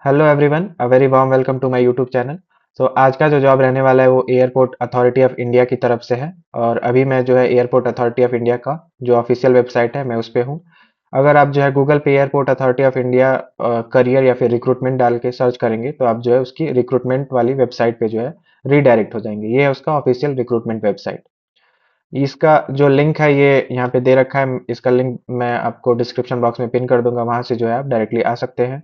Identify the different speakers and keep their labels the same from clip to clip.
Speaker 1: Hello everyone, a very warm welcome to my YouTube channel. आज का जो job रहने वाला है वो एयरपोर्ट अथॉरिटी ऑफ इंडिया की तरफ से है। और अभी मैं जो है एयरपोर्ट अथॉरिटी ऑफ इंडिया का जो ऑफिशियल वेबसाइट है मैं उस पे हूँ। अगर आप जो है गूगल पे airport authority of India career या फिर रिक्रूटमेंट डाल के सर्च करेंगे तो आप जो है उसकी रिक्रूटमेंट वाली वेबसाइट पे जो है रीडायरेक्ट हो जाएंगे। ये है उसका ऑफिशियल रिक्रूटमेंट वेबसाइट। इसका जो लिंक है ये यहाँ पे दे रखा है। इसका लिंक मैं आपको डिस्क्रिप्शन बॉक्स में पिन कर दूंगा, वहां से जो है आप डायरेक्टली आ सकते हैं।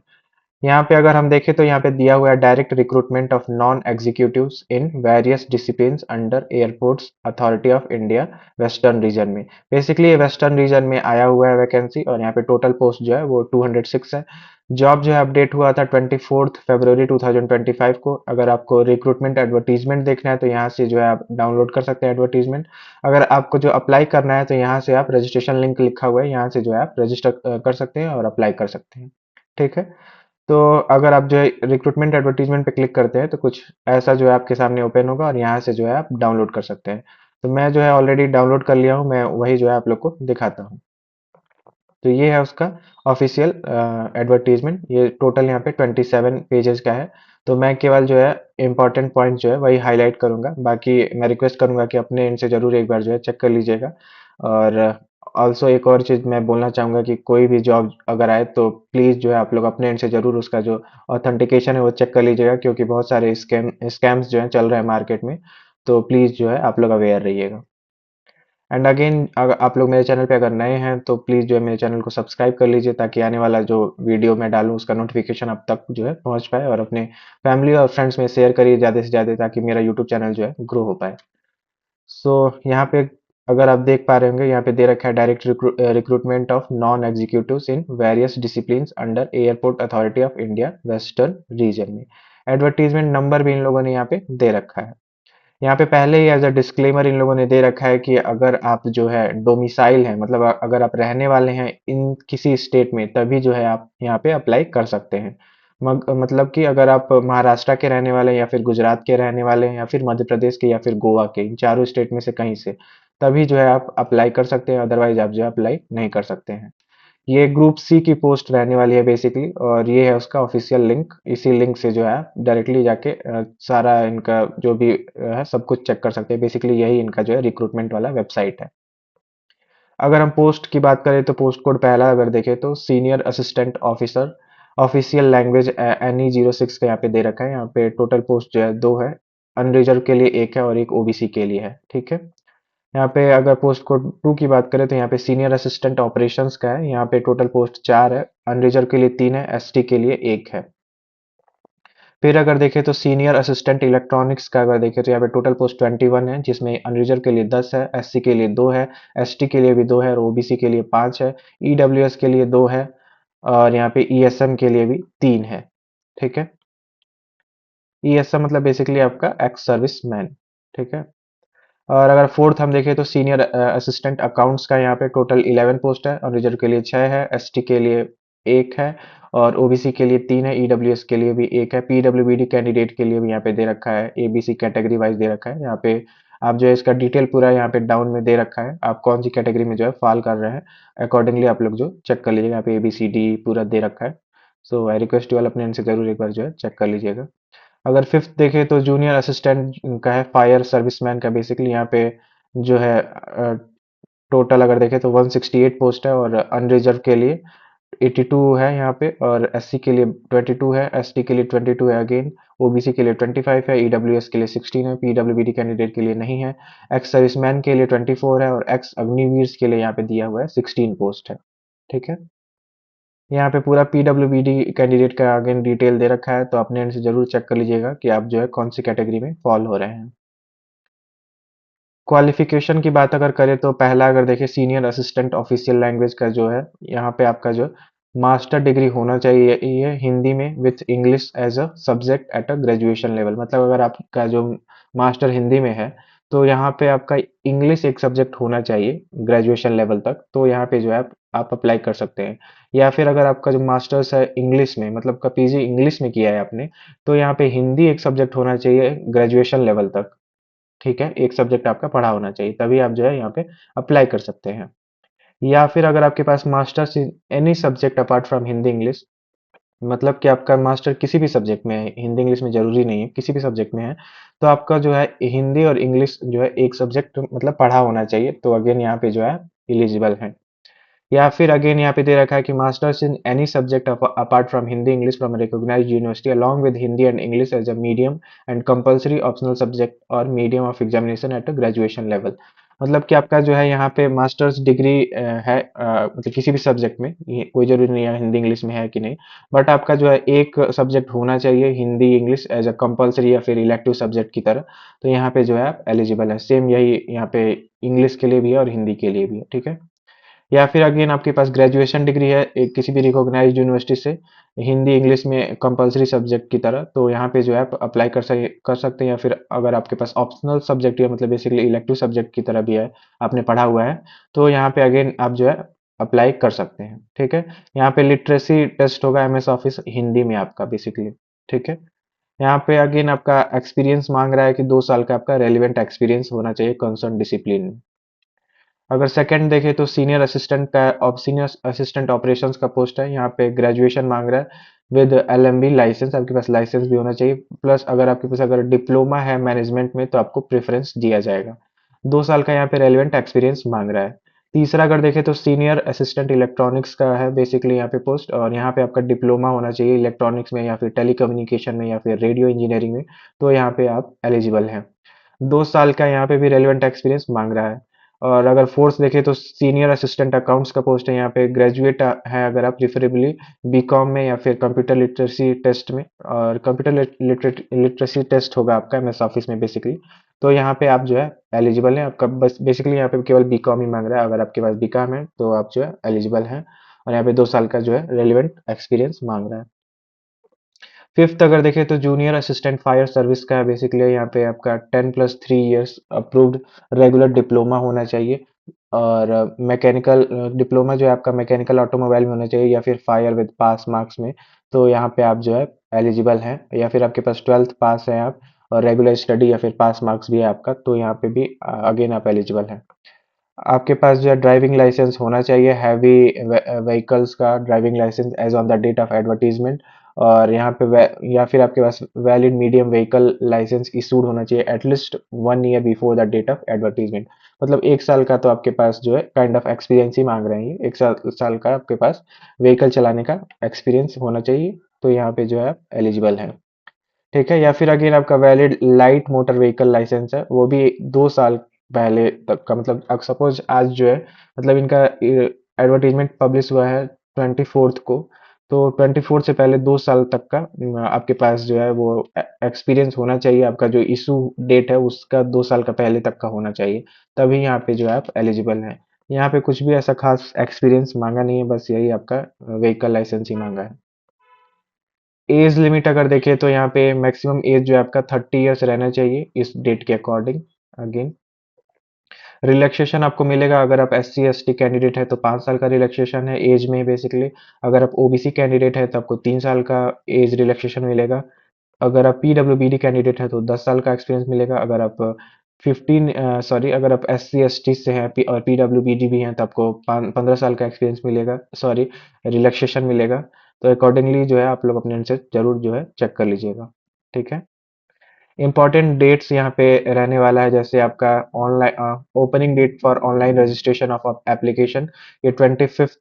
Speaker 1: यहाँ पे अगर हम देखें तो यहाँ पे दिया हुआ है direct recruitment of non executives in various disciplines under airports authority of India western region में। बेसिकली ये वेस्टर्न रीजन में आया हुआ है वैकेंसी, और यहाँ पे टोटल पोस्ट जो है वो 206 है। जॉब जो है अपडेट हुआ था 24 फरवरी 2025 को। अगर आपको रिक्रूटमेंट एडवर्टीजमेंट देखना है तो यहाँ से जो है आप डाउनलोड कर सकते हैं एडवर्टीजमेंट। अगर आपको जो अप्लाई करना है तो यहाँ से आप रजिस्ट्रेशन लिंक लिखा हुआ है, यहाँ से जो है आप रजिस्टर कर सकते हैं और अप्लाई कर सकते हैं। ठीक है। तो अगर आप जो है रिक्रूटमेंट एडवर्टीजमेंट पे क्लिक करते हैं तो कुछ ऐसा जो है आपके सामने ओपन होगा और यहाँ से जो है आप डाउनलोड कर सकते हैं। तो मैं जो है ऑलरेडी डाउनलोड कर लिया हूँ, मैं वही जो है आप लोग को दिखाता हूँ। तो ये है उसका ऑफिशियल एडवर्टीजमेंट। ये टोटल यहाँ पे 27 पेजेस का है। तो मैं केवल जो है इंपॉर्टेंट पॉइंट जो है वही हाईलाइट करूंगा, बाकी मैं रिक्वेस्ट करूंगा कि अपने एंड से जरूर एक बार जो है चेक कर लीजिएगा। और ऑल्सो एक और चीज़ मैं बोलना चाहूंगा कि कोई भी जॉब अगर आए तो प्लीज़ जो है आप लोग अपने एंड से जरूर उसका जो ऑथेंटिकेशन है वो चेक कर लीजिएगा, क्योंकि बहुत सारे स्कैम्स जो है चल रहे हैं मार्केट में। तो प्लीज़ जो है आप लोग अवेयर रहिएगा। एंड अगेन अगर आप लोग मेरे चैनल पे अगर नए हैं तो प्लीज़ जो है मेरे चैनल को सब्सक्राइब कर लीजिए, ताकि आने वाला जो वीडियो मैं डालूँ उसका नोटिफिकेशन आप तक जो है पहुंच पाए, और अपने फैमिली और फ्रेंड्स में शेयर करिए ज़्यादा से ज़्यादा, ताकि मेरा यूट्यूब चैनल जो है ग्रो हो पाए। सो यहाँ पे अगर आप देख पा रहे होंगे, यहाँ पे दे रखा है direct recruitment of non executives in various disciplines under airport authority of India western region में। एडवर्टीजमेंट नंबर भी इन लोगों ने यहाँ पे दे रखा है। यहाँ पे पहले ही एज अ डिस्क्लेमर इन लोगों ने दे रखा है कि अगर आप जो है डोमिसाइल हैं, मतलब अगर आप रहने वाले हैं इन किसी स्टेट में, तभी जो है आप यहाँ पे अप्लाई कर सकते हैं। मतलब कि अगर आप महाराष्ट्र के रहने वाले हैं या फिर गुजरात के रहने वाले हैं या फिर मध्य प्रदेश के या फिर गोवा के, इन चारों स्टेट में से कहीं से, तभी जो है आप अप्लाई कर सकते हैं, अदरवाइज आप जो है अप्लाई नहीं कर सकते हैं। ये ग्रुप सी की पोस्ट रहने वाली है बेसिकली, और ये है उसका ऑफिशियल लिंक। इसी लिंक से जो है डायरेक्टली जाके सारा इनका जो भी है सब कुछ चेक कर सकते हैं। बेसिकली यही इनका जो है रिक्रूटमेंट वाला वेबसाइट है। अगर हम पोस्ट की बात करें तो पोस्ट कोड पहला अगर देखें तो senior assistant officer, official language NE06 का यहाँ पे दे रखा है। यहाँ पे टोटल पोस्ट जो है दो है, अनरिजर्व के लिए एक है और एक ओबीसी के लिए है। ठीक है। यहाँ पे अगर पोस्ट कोड 2 की बात करें तो यहाँ पे सीनियर असिस्टेंट ऑपरेशंस का है। यहाँ पे टोटल पोस्ट 4 है, अनरिजर्व के लिए 3 है, एसटी के लिए 1 है। फिर अगर देखें तो सीनियर असिस्टेंट इलेक्ट्रॉनिक्स का अगर देखें तो यहाँ पे टोटल पोस्ट 21 है, जिसमें अनरिजर्व के लिए 10 है, एससी के लिए 2 है, एसटी के लिए भी 2 है और ओबीसी के लिए 5 है, ईडब्ल्यूएस के लिए 2 है, और यहाँ पे ईएसएम के लिए भी 3 है। ठीक है। ईएसएम मतलब बेसिकली आपका एक्स सर्विस मैन। ठीक है। और अगर फोर्थ हम देखें तो सीनियर असिस्टेंट अकाउंट्स का यहाँ पे टोटल 11 पोस्ट है, और रिजर्व के लिए 6 है, एसटी के लिए 1 है और ओबीसी के लिए 3 है, ईडब्ल्यूएस के लिए भी 1 है, पीडब्ल्यूबीडी कैंडिडेट के लिए भी यहाँ पे दे रखा है, एबीसी कैटेगरी वाइज दे रखा है। यहाँ पे आप जो है इसका डिटेल पूरा यहाँ पे डाउन में दे रखा है, आप कौन सी कैटेगरी में जो है फॉल कर रहे हैं, अकॉर्डिंगली आप लोग जो चेक कर लीजिएगा। यहाँ पे ABCD पूरा दे रखा है। सो आई रिक्वेस्ट यू ऑल अपने एंड से जरूर एक बार जो है चेक कर लीजिएगा। अगर फिफ्थ देखें तो जूनियर असिस्टेंट का है, फायर सर्विसमैन का। बेसिकली यहाँ पे जो है टोटल अगर देखें तो 168 पोस्ट है, और अनरिजर्व के लिए 82 है यहाँ पे, और एससी के लिए 22 है, एसटी के लिए 22 है अगेन, ओबीसी के लिए 25 है, ईडब्ल्यूएस के लिए 16 है, पीडब्ल्यूबीडी कैंडिडेट के लिए नहीं है, एक्स सर्विसमैन के लिए 24 है, और एक्स अग्निवीर के लिए यहाँ पे दिया हुआ है 16 पोस्ट है। ठीक है। यहाँ पे पूरा पीडब्ल्यूबीडी कैंडिडेट का अगेन डिटेल दे रखा है, तो अपने एंड से जरूर चेक कर लीजिएगा कि आप जो है कौन सी कैटेगरी में फॉल हो रहे हैं। क्वालिफिकेशन की बात अगर करें तो पहला अगर देखें सीनियर असिस्टेंट ऑफिशियल लैंग्वेज का जो है, यहाँ पे आपका जो मास्टर डिग्री होना चाहिए ये हिंदी में with English as a subject at a graduation level. मतलब अगर आपका जो मास्टर हिंदी में है तो यहाँ पे आपका इंग्लिश एक सब्जेक्ट होना चाहिए ग्रेजुएशन लेवल तक, तो यहाँ पे जो है आप अप्लाई कर सकते हैं। या फिर अगर आपका जो मास्टर्स है इंग्लिश में, मतलब का पीजी इंग्लिश में किया है आपने, तो यहाँ पे हिंदी एक सब्जेक्ट होना चाहिए ग्रेजुएशन लेवल तक। ठीक है। एक सब्जेक्ट आपका पढ़ा होना चाहिए, तभी आप जो है यहाँ पे अप्लाई कर सकते हैं। या फिर अगर आपके पास masters in any subject apart from Hindi English, मतलब कि आपका मास्टर किसी भी सब्जेक्ट में है, हिंदी इंग्लिश में ज़रूरी नहीं है, किसी भी सब्जेक्ट में है, तो आपका जो है हिंदी और इंग्लिश जो है एक सब्जेक्ट मतलब पढ़ा होना चाहिए, तो अगेन यहाँ पे जो है एलिजिबल है। या फिर अगेन यहाँ पे दे रखा है कि masters in any subject apart from Hindi English from recognised university along with Hindi and English as a medium and compulsory optional subject or medium of examination at a graduation level. मतलब कि आपका जो है यहाँ पे मास्टर्स डिग्री है, मतलब किसी भी सब्जेक्ट में, ये कोई जरूरी नहीं है हिंदी इंग्लिश में है कि नहीं, बट आपका जो है एक सब्जेक्ट होना चाहिए Hindi English as a compulsory या फिर इलेक्टिव सब्जेक्ट की तरह। तो यहाँ पे जो है आप एलिजिबल है, सेम यही यहाँ पे इंग्लिश के लिए भी है और हिंदी के लिए भी है, ठीक है। या फिर अगेन आपके पास ग्रेजुएशन डिग्री है एक किसी भी रिकॉग्नाइज्ड यूनिवर्सिटी से, हिंदी इंग्लिश में कंपलसरी सब्जेक्ट की तरह, तो यहाँ पे जो है आप अप्लाई कर सकते हैं। या फिर अगर आपके पास ऑप्शनल सब्जेक्ट या मतलब बेसिकली इलेक्टिव सब्जेक्ट की तरह भी है, आपने पढ़ा हुआ है, तो यहाँ पे अगेन आप जो है अप्लाई कर सकते हैं, ठीक है। यहाँ पे लिटरेसी टेस्ट होगा एमएस ऑफिस हिंदी में आपका बेसिकली, ठीक है। यहाँ पे अगेन आपका एक्सपीरियंस मांग रहा है कि 2 साल का आपका रेलिवेंट एक्सपीरियंस होना चाहिए कंसर्न डिसिप्लिन में। अगर सेकंड देखें तो सीनियर असिस्टेंट ऑपरेशंस का पोस्ट है, यहाँ पे ग्रेजुएशन मांग रहा है विद एलएमबी लाइसेंस, आपके पास लाइसेंस भी होना चाहिए, प्लस अगर आपके पास अगर डिप्लोमा है मैनेजमेंट में तो आपको प्रेफरेंस दिया जाएगा। 2 साल का यहाँ पे रेलिवेंट एक्सपीरियंस मांग रहा है। तीसरा अगर देखें तो सीनियर असिस्टेंट इलेक्ट्रॉनिक्स का है बेसिकली यहाँ पे पोस्ट, और यहाँ पे आपका डिप्लोमा होना चाहिए इलेक्ट्रॉनिक्स में या फिर टेलीकम्युनिकेशन में या फिर रेडियो इंजीनियरिंग में, तो यहाँ पे आप एलिजिबल हैं। 2 साल का यहाँ पे भी रेलिवेंट एक्सपीरियंस मांग रहा है। और अगर फोर्थ देखें तो सीनियर असिस्टेंट अकाउंट्स का पोस्ट है, यहाँ पे ग्रेजुएट है अगर आप प्रिफरेबली बीकॉम में या फिर कंप्यूटर लिटरेसी टेस्ट में, और कंप्यूटर लिटरेसी टेस्ट होगा आपका एमएस ऑफिस में बेसिकली, तो यहाँ पे आप जो है एलिजिबल है। आपका बस बेसिकली यहाँ पे केवल बीकॉम ही मांग रहा है, अगर आपके पास बीकॉम है तो आप जो है एलिजिबल हैं, और यहाँ पे 2 साल का जो है रेलिवेंट एक्सपीरियंस मांग रहा है। फिफ्थ अगर देखें तो जूनियर असिस्टेंट फायर सर्विस का है बेसिकली, यहाँ पे आपका 10+3 इयर्स अप्रूव्ड रेगुलर डिप्लोमा होना चाहिए, और मैकेनिकल डिप्लोमा जो है आपका मैकेनिकल ऑटोमोबाइल में होना चाहिए या फिर फायर विद पास मार्क्स में, तो यहाँ पे आप जो है एलिजिबल हैं। या फिर आपके पास 12th पास है आप, और रेगुलर स्टडी या फिर पास मार्क्स भी है आपका, तो यहाँ पे भी अगेन आप एलिजिबल हैं। आपके पास जो है ड्राइविंग लाइसेंस होना चाहिए, हैवी व्हीकल्स का driving licence as on the date of advertisement, और यहाँ पे या फिर आपके पास valid medium vehicle licence issued होना चाहिए at least 1 year before the date of advertisement. मतलब 1 साल का तो आपके पास जो है काइंड ऑफ एक्सपीरियंस ही मांग रहे हैं, ये 1 साल का आपके पास व्हीकल चलाने का एक्सपीरियंस होना चाहिए, तो यहाँ पे जो है आप एलिजिबल है, ठीक है। या फिर अगेन आपका valid light motor vehicle licence है, वो भी 2 साल पहले तक का, मतलब अब सपोज आज जो है मतलब इनका एडवर्टीजमेंट पब्लिश हुआ है 24th को, तो 24th से पहले 2 साल तक का आपके पास जो है वो एक्सपीरियंस होना चाहिए, आपका जो इशू डेट है उसका 2 साल का पहले तक का होना चाहिए, तभी यहाँ पे जो है आप एलिजिबल हैं। यहाँ पे कुछ भी ऐसा खास एक्सपीरियंस मांगा नहीं है, बस यही आपका व्हीकल लाइसेंस ही मांगा है। एज लिमिट अगर देखें तो यहाँ पे मैक्सिमम एज जो है आपका 30 इयर्स रहना चाहिए इस डेट के अकॉर्डिंग। अगेन रिलैक्सेशन आपको मिलेगा, अगर आप SC ST कैंडिडेट है तो 5 साल का रिलैक्सेशन है एज में बेसिकली। अगर आप OBC कैंडिडेट है तो आपको 3 साल का एज रिलैक्सेशन मिलेगा। अगर आप PWBD कैंडिडेट है तो 10 साल का एक्सपीरियंस मिलेगा। अगर आप 15 अगर आप SC ST से हैं और PWBD भी हैं तो आपको 15 साल का एक्सपीरियंस मिलेगा, सॉरी रिलैक्सेशन मिलेगा। तो अकॉर्डिंगली जो है आप लोग अपने से जरूर जो है चेक कर लीजिएगा, ठीक है। इम्पॉर्टेंट डेट्स यहाँ पे रहने वाला है, जैसे आपका online opening date for online registration of application ये 25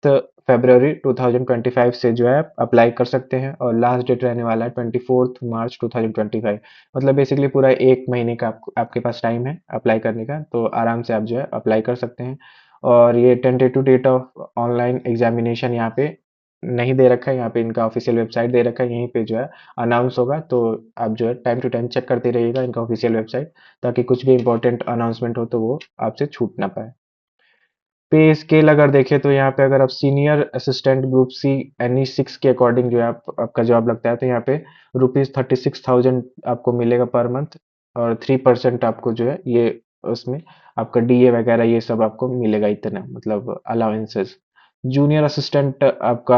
Speaker 1: फरवरी 2025 से जो है अप्लाई कर सकते हैं, और लास्ट डेट रहने वाला है 24 मार्च 2025। मतलब बेसिकली पूरा 1 महीने का आपके पास टाइम है अप्लाई करने का, तो आराम से आप जो है अप्लाई कर सकते हैं। और ये tentative date of online examination यहाँ पे नहीं दे रखा है, यहाँ पे इनका ऑफिशियल वेबसाइट दे रखा है, यहीं पे जो है अनाउंस होगा, तो आप जो है टाइम टू टाइम चेक करते रहिएगा इनका ऑफिशियल वेबसाइट, ताकि कुछ भी इंपॉर्टेंट अनाउंसमेंट हो तो वो आपसे छूट ना पाए। पे स्केल अगर देखें तो यहाँ पे अगर आप senior assistant group C NE 6 के अकॉर्डिंग जो है आपका जॉब लगता है, तो यहाँ पे ₹36,000 आपको मिलेगा पर मंथ, और 3% आपको जो है ये उसमें आपका DA वगैरह ये सब आपको मिलेगा, इतना मतलब अलाउंसेस। जूनियर असिस्टेंट आपका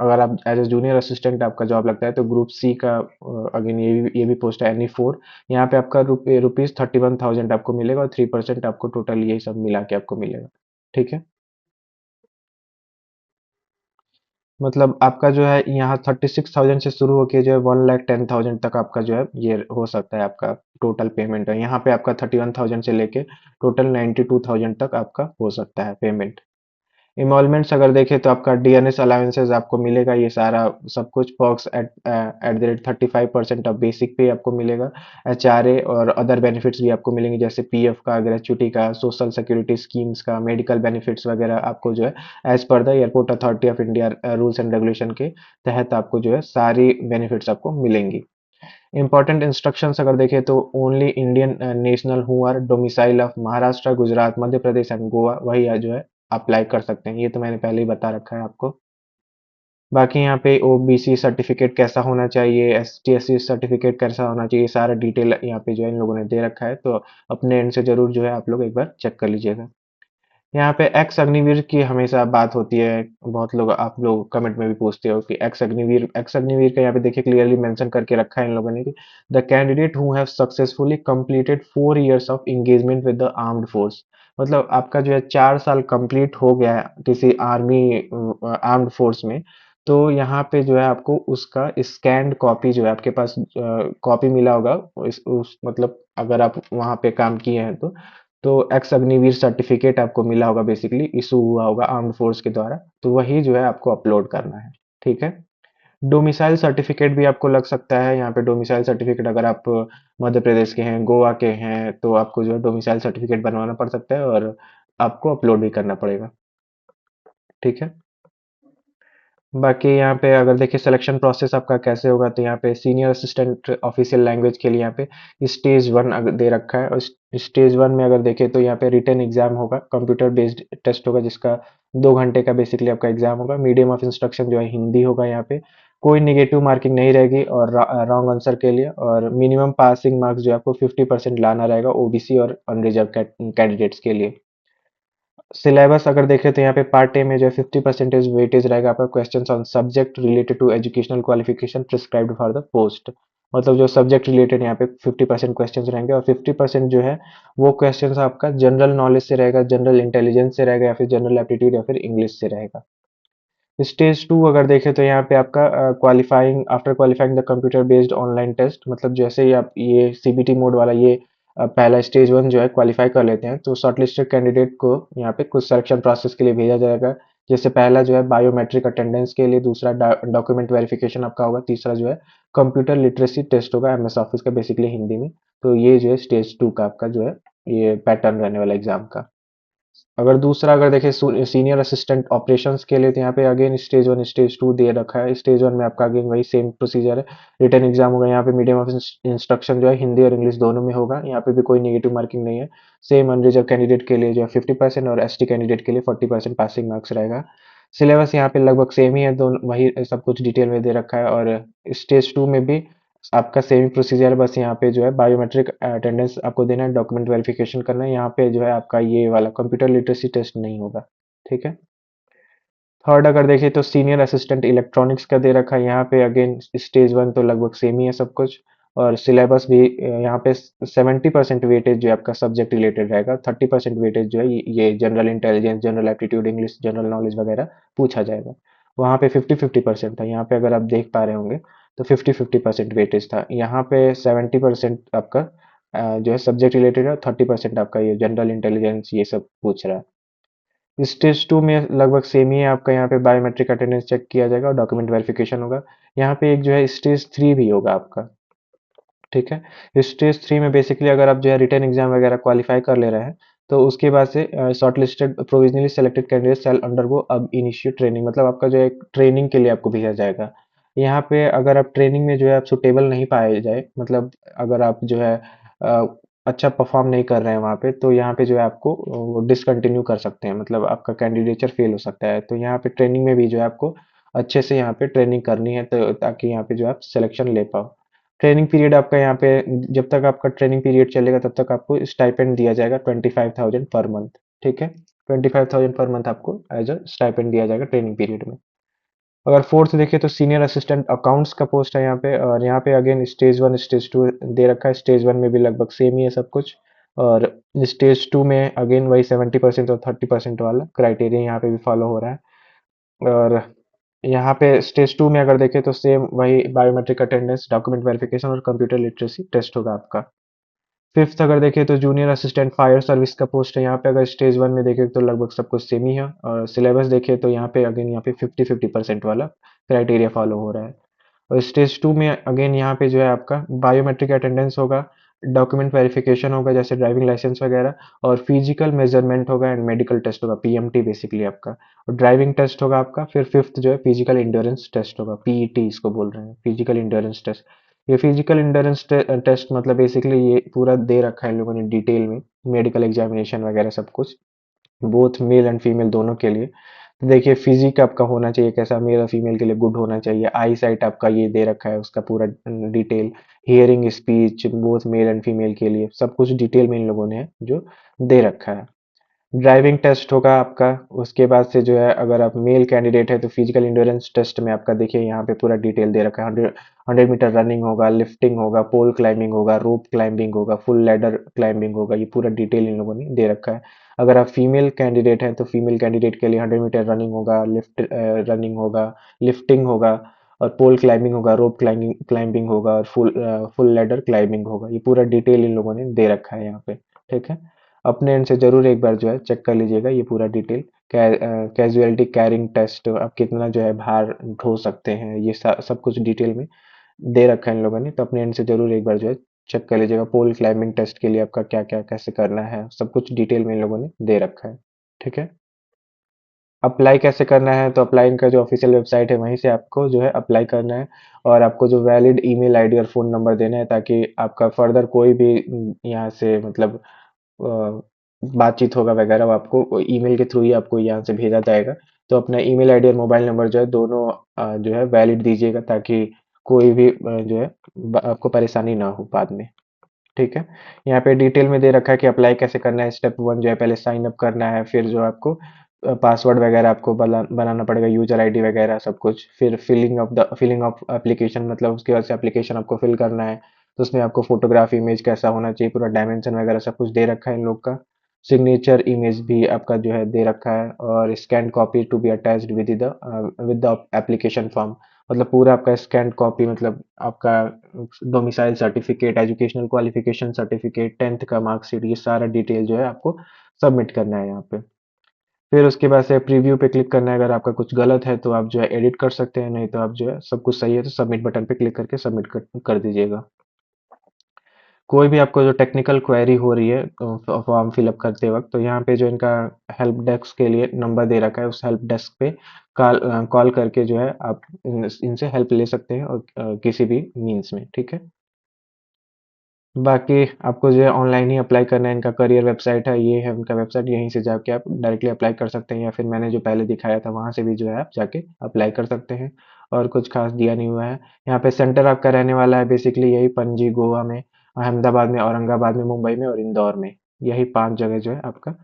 Speaker 1: अगर आप एज ए जूनियर असिस्टेंट आपका जॉब लगता है तो ग्रुप सी का अगेन ये भी पोस्ट है NE 4, यहाँ पे आपका ₹31,000 आपको मिलेगा, और 3% आपको टोटल ये सब मिला के आपको मिलेगा, ठीक है। मतलब आपका जो है यहाँ 36,000 से शुरू होके जो है 1,10,000 तक आपका जो है ये हो सकता है आपका टोटल पेमेंट है। यहाँ पे आपका 31,000 से लेके टोटल 92,000 तक आपका हो सकता है पेमेंट। इमोलमेंट्स अगर देखें तो आपका डीएनएस अलाउंसेस आपको मिलेगा, ये सारा सब कुछ perks at the rate 35% of basic पे आपको मिलेगा। एचआरए और अदर बेनिफिट्स भी आपको मिलेंगे, जैसे पीएफ का, ग्रेचुटी का, सोशल सिक्योरिटी स्कीम्स का, मेडिकल बेनिफिट्स वगैरह आपको जो है as per the airport authority of India rules and regulation के तहत आपको जो है सारी बेनिफिट्स आपको मिलेंगी। इंपॉर्टेंट इंस्ट्रक्शंस अगर देखें तो only Indian national who are domicile of Maharashtra, Gujarat, Madhya Pradesh and Goa वही जो है अप्लाई कर सकते हैं। ये तो मैंने पहले ही बता रखा है आपको। बाकी यहाँ पे ओबीसी सर्टिफिकेट कैसा होना चाहिए, एसटी एससी सर्टिफिकेट कैसा होना चाहिए, सारा डिटेल यहाँ पे जो है इन लोगों ने दे रखा है, तो अपने एंड से जरूर जो है आप लोग एक बार चेक कर लीजिएगा। यहाँ पे एक्स अग्निवीर की हमेशा बात होती है, बहुत लोग आप लोग कमेंट में भी पूछते हो कि एक्स अग्निवीर का यहाँ पे देखिए क्लियरली मेंशन करके रखा है इन लोगों ने कि the candidate who have successfully completed 4 years of engagement with the armed force. मतलब आपका जो है 4 साल कंप्लीट हो गया है किसी आर्मी आर्म्ड फोर्स में, तो यहाँ पे जो है आपको उसका स्कैन्ड कॉपी जो है आपके पास कॉपी मिला होगा, उस मतलब अगर आप वहाँ पे काम किए हैं तो एक्स अग्निवीर सर्टिफिकेट आपको मिला होगा, बेसिकली इशू हुआ होगा आर्म्ड फोर्स के द्वारा, तो वही जो है आपको अपलोड करना है। ठीक है। डोमिसाइल सर्टिफिकेट भी आपको लग सकता है यहाँ पे। डोमिसाइल सर्टिफिकेट अगर आप मध्य प्रदेश के हैं, गोवा के हैं, तो आपको जो है डोमिसाइल सर्टिफिकेट बनवाना पड़ सकता है और आपको अपलोड भी करना पड़ेगा। ठीक है। बाकी यहाँ पे अगर देखिए सिलेक्शन प्रोसेस आपका कैसे होगा, तो यहाँ पे सीनियर असिस्टेंट ऑफिशियल लैंग्वेज के लिए यहाँ पे स्टेज 1 दे रखा है, और स्टेज 1 में अगर देखें तो यहाँ पे रिटन एग्जाम होगा, कंप्यूटर बेस्ड टेस्ट होगा, जिसका 2 घंटे का बेसिकली आपका एग्जाम होगा। मीडियम ऑफ इंस्ट्रक्शन जो है हिंदी होगा, यहाँ पे कोई निगेटिव मार्किंग नहीं रहेगी और रॉन्ग आंसर के लिए, और मिनिमम पासिंग मार्क्स जो है आपको 50% लाना रहेगा ओबीसी और अनरिजर्व कैंडिडेट्स के लिए। सिलेबस अगर देखें तो यहाँ पे पार्ट ए में जो है 50% वेटेज रहेगा आपका question on subject related to educational qualification prescribed for the post. मतलब जो सब्जेक्ट रिलेटेड यहाँ पे 50% क्वेश्चंस रहेंगे, और 50% जो है वो क्वेश्चंस आपका जनरल नॉलेज से रहेगा, जनरल इंटेलिजेंस से रहेगा, या फिर जनरल एप्टीट्यूड या फिर इंग्लिश से रहेगा। स्टेज 2 अगर देखें तो यहाँ पे आपका qualifying after qualifying the computer based online test, मतलब जैसे ही आप ये सीबीटी मोड वाला ये पहला स्टेज 1 जो है क्वालिफाई कर लेते हैं, तो शॉर्टलिस्टेड कैंडिडेट को यहाँ पे कुछ सिलेक्शन प्रोसेस के लिए भेजा जाएगा। जैसे पहला जो है बायोमेट्रिक अटेंडेंस के लिए, दूसरा डॉक्यूमेंट वेरिफिकेशन आपका होगा, तीसरा जो है कंप्यूटर लिटरेसी टेस्ट होगा एमएस ऑफिस का, बेसिकली हिंदी में। तो ये जो है स्टेज 2 का आपका जो है ये पैटर्न रहने वाला एग्जाम का। अगर दूसरा अगर देखें सीनियर असिस्टेंट ऑपरेशंस के लिए, तो यहाँ पे अगेन स्टेज 1 स्टेज 2 दे रखा है। स्टेज 1 में आपका अगेन वही सेम प्रोसीजर है, रिटन एग्जाम होगा, यहाँ पे मीडियम ऑफ इंस्ट्रक्शन जो है हिंदी और इंग्लिश दोनों में होगा, यहाँ पे भी कोई नेगेटिव मार्किंग नहीं है। सेम अनरिजर्व कैंडिडेट के लिए जो है 50% और एसटी कैंडिडेट के लिए 40% पासिंग मार्क्स रहेगा। सिलेबस यहाँ पे लगभग सेम ही है, दोनों वही सब कुछ डिटेल में दे रखा है, और स्टेज 2 में भी आपका सेम प्रोसीजर है, बस यहाँ पे जो है बायोमेट्रिक अटेंडेंस आपको देना है, डॉक्यूमेंट वेरिफिकेशन करना है, यहाँ पे जो है आपका ये वाला कंप्यूटर लिटरेसी टेस्ट नहीं होगा। ठीक है। थर्ड अगर देखें तो सीनियर असिस्टेंट इलेक्ट्रॉनिक्स का दे रखा है, यहाँ पे अगेन स्टेज 1 तो लगभग सेम ही है सब कुछ, और सिलेबस भी यहाँ पे 70% वेटेज जो है आपका सब्जेक्ट रिलेटेड रहेगा, 30% वेटेज जो है ये general intelligence, general aptitude, English, general knowledge वगैरह पूछा जाएगा। वहाँ पे 50-50% था, यहाँ पे अगर आप देख पा रहे होंगे तो 50-50% वेटेज था। यहाँ पे 70% आपका जो है सब्जेक्ट रिलेटेड है, और 30% आपका ये जनरल इंटेलिजेंस ये सब पूछ रहा है। स्टेज 2 में लगभग सेम ही है आपका, यहाँ पे बायोमेट्रिक अटेंडेंस चेक किया जाएगा और डॉक्यूमेंट वेरिफिकेशन होगा। यहाँ पे एक जो है स्टेज 3 भी होगा आपका। ठीक है। स्टेज 3 में बेसिकली अगर आप जो है रिटन एग्जाम वगैरह क्वालिफाई कर ले रहे हैं, तो उसके बाद से short listed provisionally selected candidate शैल अंडरगो अब इनिशिएट ट्रेनिंग, मतलब आपका जो है ट्रेनिंग के लिए आपको भेजा जाएगा। यहाँ पे अगर आप ट्रेनिंग में जो है आप सुटेबल नहीं पाए जाए, मतलब अगर आप जो है अ, अच्छा परफॉर्म नहीं कर रहे हैं वहाँ पे, तो यहाँ पे जो है आपको डिसकंटिन्यू कर सकते हैं, मतलब आपका कैंडिडेचर फेल हो सकता है। तो यहाँ पे ट्रेनिंग में भी जो है आपको अच्छे से यहाँ पे ट्रेनिंग करनी है, तो ताकि यहाँ पे जो है आप सिलेक्शन ले पाओ। ट्रेनिंग पीरियड आपका यहाँ पे जब तक आपका ट्रेनिंग पीरियड चलेगा तब तक आपको स्टाइपेंड दिया जाएगा 25,000 पर मंथ। ठीक है। 25,000 पर मंथ आपको एज अ स्टाइपेंड दिया जाएगा ट्रेनिंग पीरियड में। अगर फोर्थ देखें तो सीनियर असिस्टेंट अकाउंट्स का पोस्ट है यहाँ पे, और यहाँ पे अगेन स्टेज 1 स्टेज 2 दे रखा है। स्टेज 1 में भी लगभग सेम ही है सब कुछ, और स्टेज 2 में अगेन वही 70% और 30% वाला क्राइटेरिया यहाँ पे भी फॉलो हो रहा है। और यहाँ पे स्टेज 2 में अगर देखें तो सेम वही बायोमेट्रिक अटेंडेंस, डॉक्यूमेंट वेरिफिकेशन और कंप्यूटर लिटरेसी टेस्ट होगा आपका। फिफ्थ अगर देखें तो जूनियर असिस्टेंट फायर सर्विस का पोस्ट है। यहाँ पे अगर स्टेज 1 में देखें तो लगभग सब कुछ सेम ही है, और सिलेबस देखें तो यहाँ पे अगेन यहाँ पे 50-50% वाला क्राइटेरिया फॉलो हो रहा है। और स्टेज 2 में अगेन यहाँ पे जो है आपका बायोमेट्रिक अटेंडेंस होगा, डॉक्यूमेंट वेरिफिकेशन होगा जैसे ड्राइविंग लाइसेंस वगैरह, और फिजिकल मेजरमेंट होगा एंड मेडिकल टेस्ट होगा, पीएमटी बेसिकली आपका, और ड्राइविंग टेस्ट होगा आपका। फिर फिफ्थ जो है फिजिकल इंड्योरेंस टेस्ट होगा, पीईटी इसको बोल रहे हैं, फिजिकल इंड्योरेंस टेस्ट। ये फिजिकल इंड्योरेंस टेस्ट मतलब बेसिकली ये पूरा दे रखा है इन लोगों ने डिटेल में, मेडिकल एग्जामिनेशन वगैरह सब कुछ, बोथ मेल एंड फीमेल दोनों के लिए। तो देखिए फिजिक आपका होना चाहिए कैसा, मेल और फीमेल के लिए गुड होना चाहिए। आई साइट आपका ये दे रखा है उसका पूरा detail, hearing speech both male and female के लिए सब कुछ डिटेल में इन लोगों ने जो दे रखा है। ड्राइविंग टेस्ट होगा आपका। उसके बाद से जो है अगर आप मेल कैंडिडेट है तो फिजिकल इंड्योरेंस टेस्ट में आपका देखिए यहाँ पे पूरा डिटेल दे रखा है। 100 मीटर रनिंग होगा, लिफ्टिंग होगा, पोल क्लाइंबिंग होगा, रोप क्लाइंबिंग होगा, फुल लैडर क्लाइंबिंग होगा, ये पूरा डिटेल इन लोगों ने दे रखा है। अगर आप फीमेल कैंडिडेट हैं तो फीमेल कैंडिडेट के लिए 100 मीटर रनिंग होगा, लिफ्ट रनिंग होगा, लिफ्टिंग होगा, और पोल क्लाइंबिंग होगा, रोप क्लाइंबिंग क्लाइंबिंग होगा, और फुल लैडर क्लाइंबिंग होगा। ये पूरा डिटेल इन लोगों ने दे रखा है यहाँ पे। ठीक है, अपने एंड से जरूर एक बार जो है चेक कर लीजिएगा ये पूरा डिटेल। कैजुअलिटी कैरिंग टेस्ट, आप कितना जो है भार ढो सकते हैं, ये सब कुछ डिटेल में दे रखा है इन लोगों ने, तो अपने एंड से जरूर एक बार जो है चेक कर लीजिएगा। पोल क्लाइंबिंग टेस्ट के लिए आपका क्या क्या कैसे करना है सब कुछ डिटेल में इन लोगों ने दे रखा है। ठीक है, अप्लाई कैसे करना है, तो अप्लाई का जो ऑफिशियल वेबसाइट है वहीं से आपको जो है अप्लाई करना है, और आपको जो वैलिड ईमेल आईडी और फ़ोन नंबर देना है ताकि आपका फर्दर कोई भी यहाँ से मतलब अ, बातचीत होगा वगैरह, वो आपको ईमेल के थ्रू ही आपको यहाँ से भेजा जाएगा। तो अपना ईमेल आईडी और मोबाइल नंबर जो है दोनों जो है वैलिड दीजिएगा ताकि कोई भी जो है आपको परेशानी ना हो बाद में। ठीक है, यहाँ पे डिटेल में दे रखा है कि अप्लाई कैसे करना है। स्टेप 1 जो है पहले साइन अप करना है, फिर जो आपको पासवर्ड वगैरह आपको बनाना पड़ेगा, यूजर आईडी वगैरह सब कुछ। फिर फिलिंग ऑफ एप्लीकेशन, मतलब उसके बाद से एप्लीकेशन आपको फिल करना है। तो उसमें आपको फोटोग्राफ इमेज कैसा होना चाहिए, पूरा डायमेंशन वगैरह सब कुछ दे रखा है इन लोग का। सिग्नेचर इमेज भी आपका जो है दे रखा है, और scan copy to be attached with the application form, मतलब पूरा आपका स्कैन कॉपी, मतलब आपका domicile certificate, educational qualification certificate, 10th का मार्कशीट, ये सारा डिटेल जो है आपको सबमिट करना है यहाँ पे। फिर उसके बाद से प्रीव्यू पे क्लिक करना है। अगर आपका कुछ गलत है तो आप जो है एडिट कर सकते हैं, नहीं तो आप जो है सब कुछ सही है तो सबमिट बटन पे क्लिक करके सबमिट कर दीजिएगा। कोई भी आपको जो टेक्निकल क्वेरी हो रही है फॉर्म फिलअप करते वक्त, तो यहाँ पे जो इनका हेल्प डेस्क के लिए नंबर दे रखा है, उस हेल्प डेस्क पे कॉल करके जो है आप इनसे हेल्प ले सकते हैं, और किसी भी मीन्स में। ठीक है, बाकी आपको जो है ऑनलाइन ही अप्लाई करना है। इनका करियर वेबसाइट है, ये है उनका वेबसाइट, यहीं से जाके आप डायरेक्टली अप्लाई कर सकते हैं, या फिर मैंने जो पहले दिखाया था वहाँ से भी जो है आप जाके अप्लाई कर सकते हैं। और कुछ खास दिया नहीं हुआ है यहाँ पे। सेंटर आपका रहने वाला है बेसिकली यही पणजी गोवा में, अहमदाबाद में, औरंगाबाद में, मुंबई में और इंदौर में। यही 5 जगह जो है आपका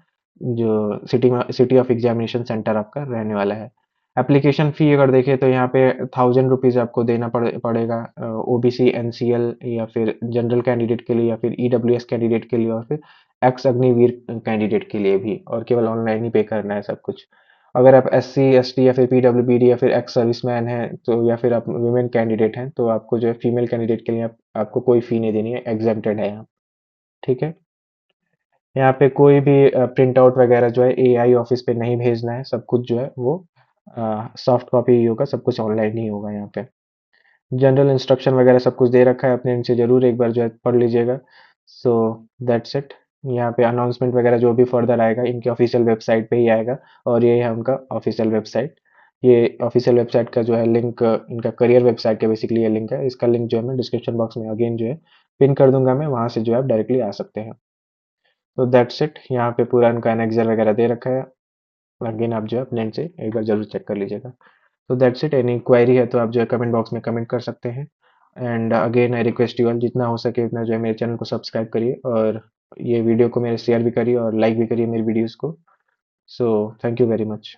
Speaker 1: जो सिटी ऑफ एग्जामिनेशन सेंटर आपका रहने वाला है। एप्लीकेशन फ़ी अगर देखें तो यहाँ पे 1000 रुपीज़ आपको देना पड़ेगा, ओबीसी, एनसीएल या फिर जनरल कैंडिडेट के लिए, या फिर ईडब्ल्यूएस कैंडिडेट के लिए, और फिर एक्स अग्निवीर कैंडिडेट के लिए भी, और केवल ऑनलाइन ही पे करना है सब कुछ। अगर आप एससी, एसटी या फिर पीडब्ल्यूबीडी या फिर एक्स सर्विसमैन हैं तो, या फिर आप वुमेन कैंडिडेट हैं तो आपको जो है फीमेल कैंडिडेट के लिए आपको कोई फ़ी नहीं देनी है, एग्जेम्प्टेड है यहाँ। ठीक है, यहाँ पे कोई भी प्रिंट आउट वगैरह जो है एआई ऑफिस पे नहीं भेजना है, सब कुछ जो है वो सॉफ्ट कॉपी ही होगा, सब कुछ ऑनलाइन ही होगा यहाँ पे। जनरल इंस्ट्रक्शन वगैरह सब कुछ दे रखा है, अपने इनसे जरूर एक बार जो है पढ़ लीजिएगा। So that's it. यहाँ पे अनाउंसमेंट वगैरह जो भी फर्दर आएगा इनके ऑफिशियल वेबसाइट पे ही आएगा, और ये है उनका ऑफिशियल वेबसाइट। ये ऑफिशियल वेबसाइट का जो है लिंक, इनका करियर वेबसाइट का बेसिकली ये लिंक है, इसका लिंक जो है मैं डिस्क्रिप्शन बॉक्स में अगेन जो है पिन कर दूंगा, मैं वहाँ से जो है आप डायरेक्टली आ सकते हैं। तो दैट्स इट, यहाँ पे पूरा इनका एनेक्सर वगैरह दे रखा है। अगेन आप जो है अपने end से एक बार जरूर चेक कर लीजिएगा। तो दैट्स इट, एनी क्वेरी है तो आप जो है कमेंट बॉक्स में कमेंट कर सकते हैं। And again I request you all, जितना हो सके उतना जो है मेरे चैनल को सब्सक्राइब करिए, और ये वीडियो को मेरे शेयर भी करिए और लाइक भी करिए मेरी वीडियोस को। So thank you very much.